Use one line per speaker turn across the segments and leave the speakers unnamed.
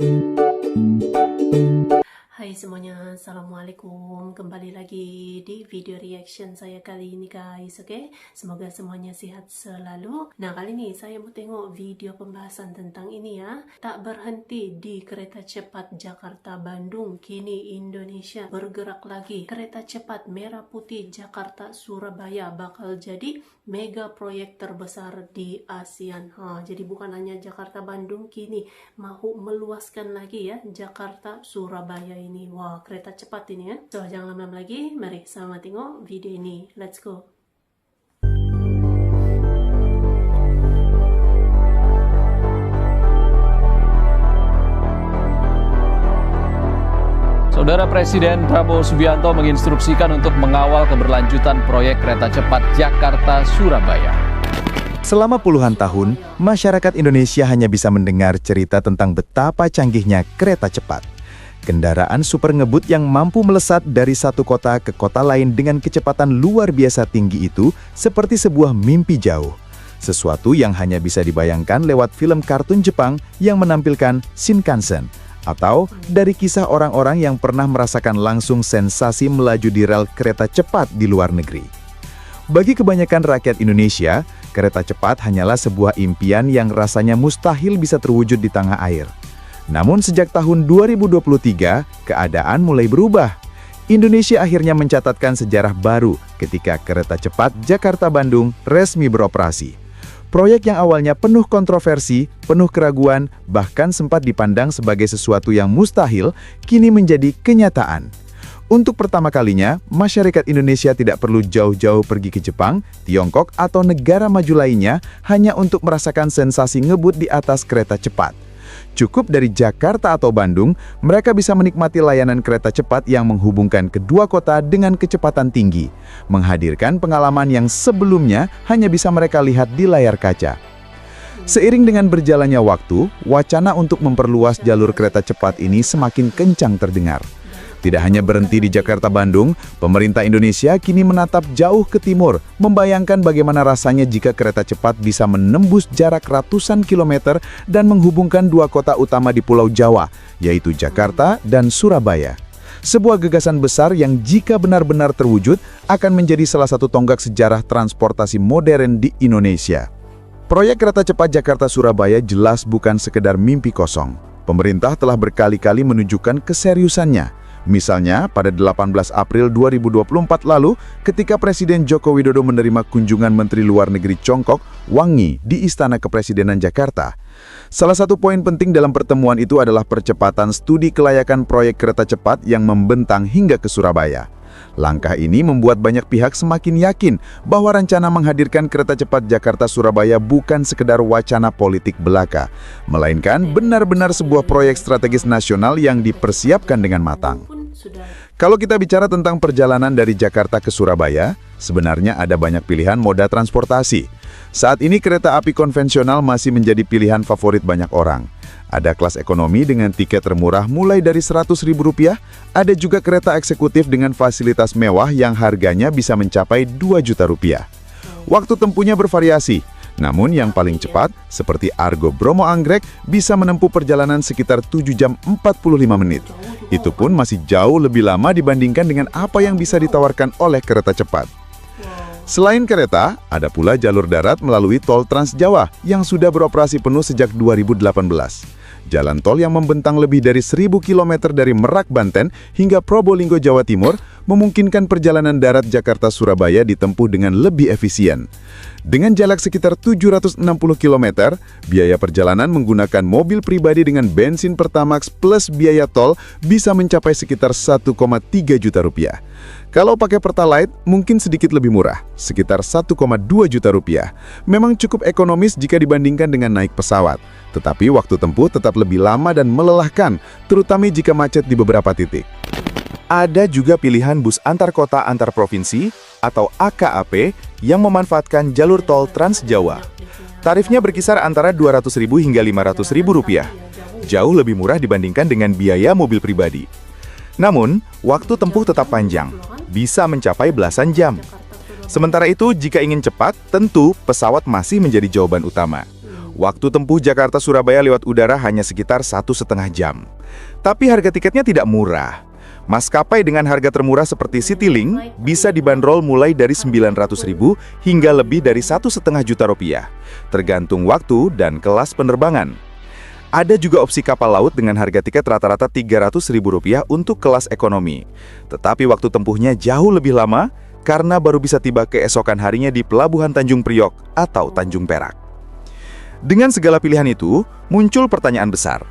Hai semuanya, Assalamualaikum. Kembali lagi di video reaction saya kali ini guys, oke? Semoga semuanya sehat selalu. Nah, kali ini saya mau tengok video pembahasan tentang ini ya. Tak berhenti di kereta cepat Jakarta-Bandung, kini Indonesia bergerak lagi. Kereta cepat merah putih Jakarta-Surabaya bakal jadi mega proyek terbesar di ASEAN. Jadi bukan hanya Jakarta-Bandung, kini mau meluaskan lagi ya Jakarta-Surabaya ini. Wah, kereta cepat ini ya. So, jangan lama-lama lagi, mari sama tengok video ini. Let's go.
Saudara Presiden Prabowo Subianto menginstruksikan untuk mengawal keberlanjutan proyek kereta cepat Jakarta-Surabaya.
Selama puluhan tahun, masyarakat Indonesia hanya bisa mendengar cerita tentang betapa canggihnya kereta cepat. Kendaraan super ngebut yang mampu melesat dari satu kota ke kota lain dengan kecepatan luar biasa tinggi itu seperti sebuah mimpi jauh. Sesuatu yang hanya bisa dibayangkan lewat film kartun Jepang yang menampilkan Shinkansen, atau dari kisah orang-orang yang pernah merasakan langsung sensasi melaju di rel kereta cepat di luar negeri. Bagi kebanyakan rakyat Indonesia, kereta cepat hanyalah sebuah impian yang rasanya mustahil bisa terwujud di tanah air. Namun sejak tahun 2023, keadaan mulai berubah. Indonesia akhirnya mencatatkan sejarah baru ketika kereta cepat Jakarta-Bandung resmi beroperasi. Proyek yang awalnya penuh kontroversi, penuh keraguan, bahkan sempat dipandang sebagai sesuatu yang mustahil, kini menjadi kenyataan. Untuk pertama kalinya, masyarakat Indonesia tidak perlu jauh-jauh pergi ke Jepang, Tiongkok, atau negara maju lainnya hanya untuk merasakan sensasi ngebut di atas kereta cepat. Cukup dari Jakarta atau Bandung, mereka bisa menikmati layanan kereta cepat yang menghubungkan kedua kota dengan kecepatan tinggi, menghadirkan pengalaman yang sebelumnya hanya bisa mereka lihat di layar kaca. Seiring dengan berjalannya waktu, wacana untuk memperluas jalur kereta cepat ini semakin kencang terdengar. Tidak hanya berhenti di Jakarta-Bandung, pemerintah Indonesia kini menatap jauh ke timur, membayangkan bagaimana rasanya jika kereta cepat bisa menembus jarak ratusan kilometer dan menghubungkan dua kota utama di Pulau Jawa, yaitu Jakarta dan Surabaya. Sebuah gagasan besar yang jika benar-benar terwujud akan menjadi salah satu tonggak sejarah transportasi modern di Indonesia. Proyek kereta cepat Jakarta-Surabaya jelas bukan sekedar mimpi kosong. Pemerintah telah berkali-kali menunjukkan keseriusannya. Misalnya, pada 18 April 2024 lalu, ketika Presiden Joko Widodo menerima kunjungan Menteri Luar Negeri Tiongkok, Wang Yi, di Istana Kepresidenan Jakarta. Salah satu poin penting dalam pertemuan itu adalah percepatan studi kelayakan proyek kereta cepat yang membentang hingga ke Surabaya. Langkah ini membuat banyak pihak semakin yakin bahwa rencana menghadirkan kereta cepat Jakarta-Surabaya bukan sekedar wacana politik belaka, melainkan benar-benar sebuah proyek strategis nasional yang dipersiapkan dengan matang. Kalau kita bicara tentang perjalanan dari Jakarta ke Surabaya, sebenarnya ada banyak pilihan moda transportasi. Saat ini kereta api konvensional masih menjadi pilihan favorit banyak orang. Ada kelas ekonomi dengan tiket termurah mulai dari Rp100.000, ada juga kereta eksekutif dengan fasilitas mewah yang harganya bisa mencapai Rp2 juta. Waktu tempuhnya bervariasi, namun yang paling cepat, seperti Argo Bromo Anggrek, bisa menempuh perjalanan sekitar 7 jam 45 menit. Itu pun masih jauh lebih lama dibandingkan dengan apa yang bisa ditawarkan oleh kereta cepat. Selain kereta, ada pula jalur darat melalui tol Trans Jawa yang sudah beroperasi penuh sejak 2018. Jalan tol yang membentang lebih dari 1.000 km dari Merak, Banten hingga Probolinggo, Jawa Timur memungkinkan perjalanan darat Jakarta-Surabaya ditempuh dengan lebih efisien. Dengan jarak sekitar 760 km, biaya perjalanan menggunakan mobil pribadi dengan bensin Pertamax plus biaya tol bisa mencapai sekitar Rp1,3 juta. Kalau pakai Pertalite, mungkin sedikit lebih murah, sekitar Rp1,2 juta. Memang cukup ekonomis jika dibandingkan dengan naik pesawat, tetapi waktu tempuh tetap lebih lama dan melelahkan, terutama jika macet di beberapa titik. Ada juga pilihan bus antar kota antar provinsi atau AKAP yang memanfaatkan jalur tol Trans Jawa. Tarifnya berkisar antara Rp200.000 hingga Rp500.000. Jauh lebih murah dibandingkan dengan biaya mobil pribadi. Namun, waktu tempuh tetap panjang, bisa mencapai belasan jam. Sementara itu, jika ingin cepat, tentu pesawat masih menjadi jawaban utama. Waktu tempuh Jakarta-Surabaya lewat udara hanya sekitar 1,5 jam. Tapi harga tiketnya tidak murah. Maskapai dengan harga termurah seperti Citylink bisa dibanderol mulai dari 900.000 hingga lebih dari 1,5 juta rupiah, tergantung waktu dan kelas penerbangan. Ada juga opsi kapal laut dengan harga tiket rata-rata Rp300.000 untuk kelas ekonomi. Tetapi waktu tempuhnya jauh lebih lama karena baru bisa tiba keesokan harinya di Pelabuhan Tanjung Priok atau Tanjung Perak. Dengan segala pilihan itu, muncul pertanyaan besar.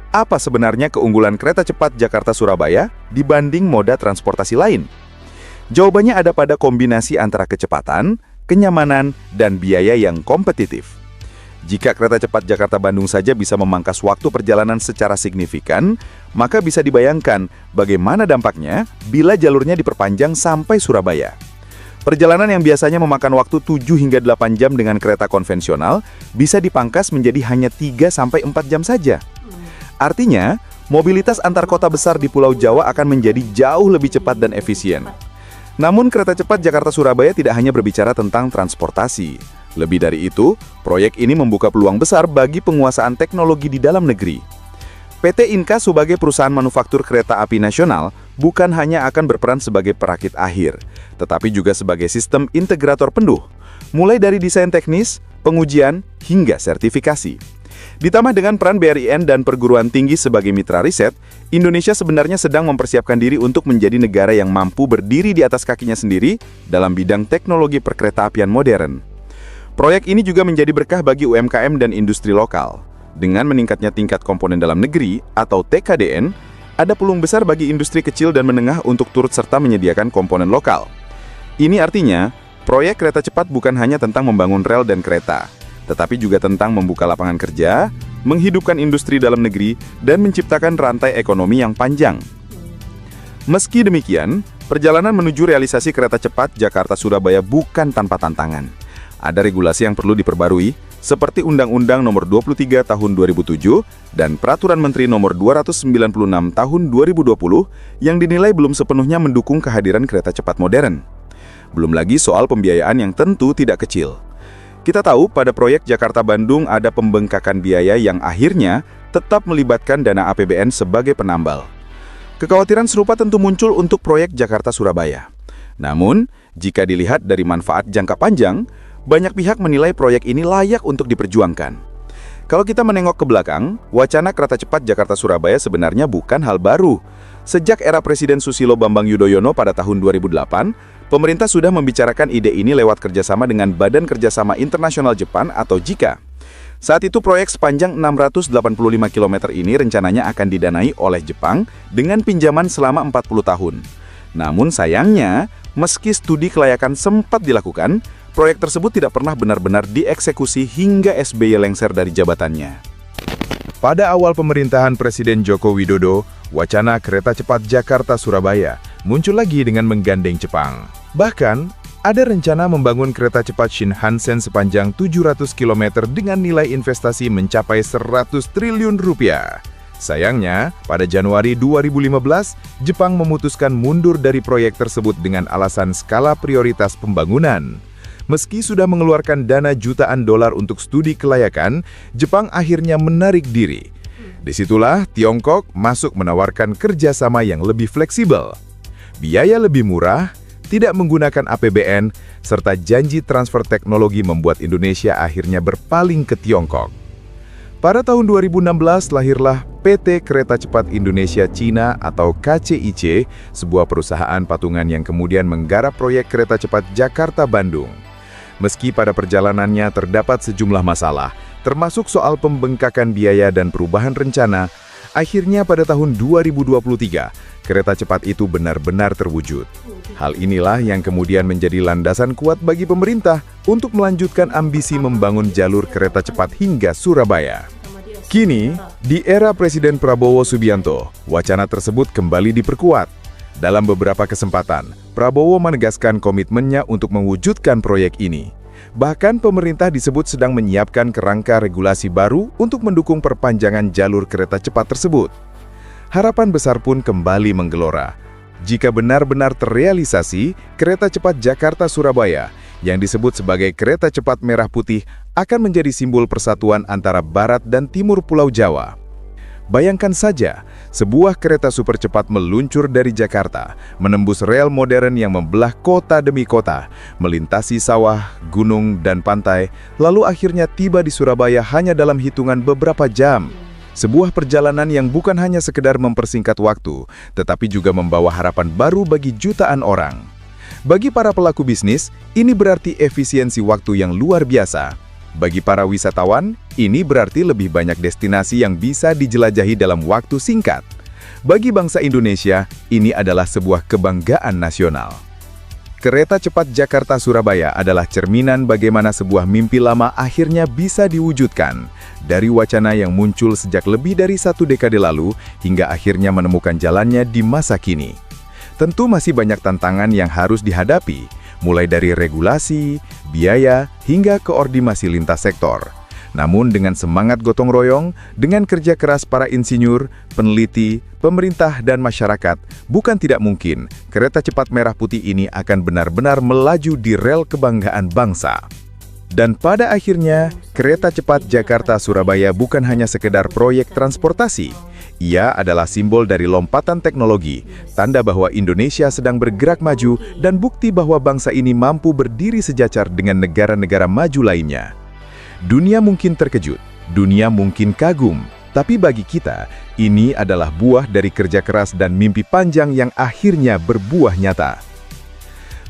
Apa sebenarnya keunggulan kereta cepat Jakarta-Surabaya dibanding moda transportasi lain? Jawabannya ada pada kombinasi antara kecepatan, kenyamanan, dan biaya yang kompetitif. Jika kereta cepat Jakarta-Bandung saja bisa memangkas waktu perjalanan secara signifikan, maka bisa dibayangkan bagaimana dampaknya bila jalurnya diperpanjang sampai Surabaya. Perjalanan yang biasanya memakan waktu 7 hingga 8 jam dengan kereta konvensional bisa dipangkas menjadi hanya 3-4 jam saja. Artinya, mobilitas antar kota besar di Pulau Jawa akan menjadi jauh lebih cepat dan efisien. Namun kereta cepat Jakarta-Surabaya tidak hanya berbicara tentang transportasi. Lebih dari itu, proyek ini membuka peluang besar bagi penguasaan teknologi di dalam negeri. PT Inka sebagai perusahaan manufaktur kereta api nasional bukan hanya akan berperan sebagai perakit akhir, tetapi juga sebagai sistem integrator penuh, mulai dari desain teknis, pengujian, hingga sertifikasi. Ditambah dengan peran BRIN dan perguruan tinggi sebagai mitra riset, Indonesia sebenarnya sedang mempersiapkan diri untuk menjadi negara yang mampu berdiri di atas kakinya sendiri dalam bidang teknologi perkeretaapian modern. Proyek ini juga menjadi berkah bagi UMKM dan industri lokal. Dengan meningkatnya tingkat komponen dalam negeri atau TKDN, ada peluang besar bagi industri kecil dan menengah untuk turut serta menyediakan komponen lokal. Ini artinya, proyek kereta cepat bukan hanya tentang membangun rel dan kereta, tetapi juga tentang membuka lapangan kerja, menghidupkan industri dalam negeri, dan menciptakan rantai ekonomi yang panjang. Meski demikian, perjalanan menuju realisasi kereta cepat Jakarta-Surabaya bukan tanpa tantangan. Ada regulasi yang perlu diperbarui, seperti Undang-Undang Nomor 23 Tahun 2007 dan Peraturan Menteri Nomor 296 Tahun 2020 yang dinilai belum sepenuhnya mendukung kehadiran kereta cepat modern. Belum lagi soal pembiayaan yang tentu tidak kecil. Kita tahu pada proyek Jakarta-Bandung ada pembengkakan biaya yang akhirnya tetap melibatkan dana APBN sebagai penambal. Kekhawatiran serupa tentu muncul untuk proyek Jakarta-Surabaya. Namun, jika dilihat dari manfaat jangka panjang, banyak pihak menilai proyek ini layak untuk diperjuangkan. Kalau kita menengok ke belakang, wacana kereta cepat Jakarta-Surabaya sebenarnya bukan hal baru. Sejak era Presiden Susilo Bambang Yudhoyono pada tahun 2008, pemerintah sudah membicarakan ide ini lewat kerjasama dengan Badan Kerjasama Internasional Jepang atau JICA. Saat itu proyek sepanjang 685 km ini rencananya akan didanai oleh Jepang dengan pinjaman selama 40 tahun. Namun sayangnya, meski studi kelayakan sempat dilakukan, proyek tersebut tidak pernah benar-benar dieksekusi hingga SBY lengser dari jabatannya. Pada awal pemerintahan Presiden Joko Widodo, wacana kereta cepat Jakarta-Surabaya muncul lagi dengan menggandeng Jepang. Bahkan, ada rencana membangun kereta cepat Shinkansen sepanjang 700 km dengan nilai investasi mencapai 100 triliun rupiah. Sayangnya, pada Januari 2015, Jepang memutuskan mundur dari proyek tersebut dengan alasan skala prioritas pembangunan. Meski sudah mengeluarkan dana jutaan dolar untuk studi kelayakan, Jepang akhirnya menarik diri. Disitulah Tiongkok masuk menawarkan kerjasama yang lebih fleksibel. Biaya lebih murah, tidak menggunakan APBN, serta janji transfer teknologi membuat Indonesia akhirnya berpaling ke Tiongkok. Pada tahun 2016 lahirlah PT Kereta Cepat Indonesia Cina atau KCIC, sebuah perusahaan patungan yang kemudian menggarap proyek kereta cepat Jakarta-Bandung. Meski pada perjalanannya terdapat sejumlah masalah, termasuk soal pembengkakan biaya dan perubahan rencana, akhirnya pada tahun 2023, kereta cepat itu benar-benar terwujud. Hal inilah yang kemudian menjadi landasan kuat bagi pemerintah untuk melanjutkan ambisi membangun jalur kereta cepat hingga Surabaya. Kini, di era Presiden Prabowo Subianto, wacana tersebut kembali diperkuat. Dalam beberapa kesempatan, Prabowo menegaskan komitmennya untuk mewujudkan proyek ini. Bahkan pemerintah disebut sedang menyiapkan kerangka regulasi baru untuk mendukung perpanjangan jalur kereta cepat tersebut. Harapan besar pun kembali menggelora. Jika benar-benar terrealisasi, kereta cepat Jakarta-Surabaya, yang disebut sebagai kereta cepat merah putih akan menjadi simbol persatuan antara barat dan timur Pulau Jawa. Bayangkan saja, sebuah kereta super cepat meluncur dari Jakarta, menembus rel modern yang membelah kota demi kota, melintasi sawah, gunung, dan pantai, lalu akhirnya tiba di Surabaya hanya dalam hitungan beberapa jam. Sebuah perjalanan yang bukan hanya sekedar mempersingkat waktu, tetapi juga membawa harapan baru bagi jutaan orang. Bagi para pelaku bisnis, ini berarti efisiensi waktu yang luar biasa. Bagi para wisatawan, ini berarti lebih banyak destinasi yang bisa dijelajahi dalam waktu singkat. Bagi bangsa Indonesia, ini adalah sebuah kebanggaan nasional. Kereta cepat Jakarta-Surabaya adalah cerminan bagaimana sebuah mimpi lama akhirnya bisa diwujudkan. Dari wacana yang muncul sejak lebih dari 1 dekade lalu, hingga akhirnya menemukan jalannya di masa kini. Tentu masih banyak tantangan yang harus dihadapi, mulai dari regulasi, biaya, hingga koordinasi lintas sektor. Namun dengan semangat gotong royong, dengan kerja keras para insinyur, peneliti, pemerintah, dan masyarakat, bukan tidak mungkin kereta cepat merah putih ini akan benar-benar melaju di rel kebanggaan bangsa. Dan pada akhirnya, kereta cepat Jakarta-Surabaya bukan hanya sekedar proyek transportasi. Ia adalah simbol dari lompatan teknologi, tanda bahwa Indonesia sedang bergerak maju dan bukti bahwa bangsa ini mampu berdiri sejajar dengan negara-negara maju lainnya. Dunia mungkin terkejut, dunia mungkin kagum, tapi bagi kita, ini adalah buah dari kerja keras dan mimpi panjang yang akhirnya berbuah nyata.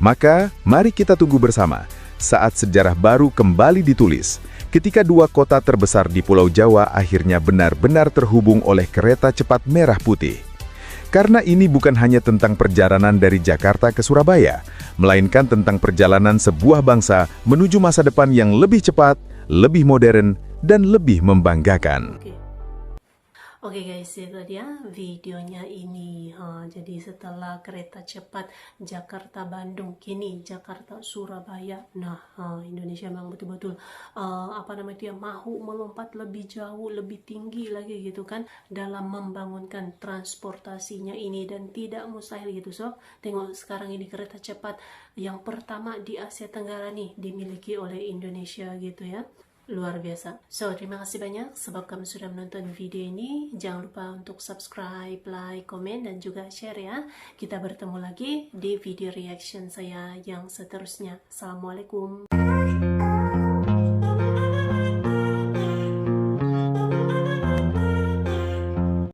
Maka, mari kita tunggu bersama saat sejarah baru kembali ditulis, ketika 2 kota terbesar di Pulau Jawa akhirnya benar-benar terhubung oleh kereta cepat merah putih. Karena ini bukan hanya tentang perjalanan dari Jakarta ke Surabaya, melainkan tentang perjalanan sebuah bangsa menuju masa depan yang lebih cepat, lebih modern, dan lebih membanggakan.
Oke guys, itu dia videonya ini. Jadi setelah kereta cepat Jakarta-Bandung, kini Jakarta-Surabaya. Nah, Indonesia memang betul-betul dia mau melompat lebih jauh, lebih tinggi lagi gitu kan dalam membangunkan transportasinya ini, dan tidak mustahil gitu sob. Tengok sekarang ini kereta cepat yang pertama di Asia Tenggara nih dimiliki oleh Indonesia gitu ya. Luar biasa. So, terima kasih banyak sebab kamu sudah menonton video ini. Jangan lupa untuk subscribe, like, komen, dan juga share ya. Kita bertemu lagi di video reaction saya yang seterusnya. Assalamualaikum.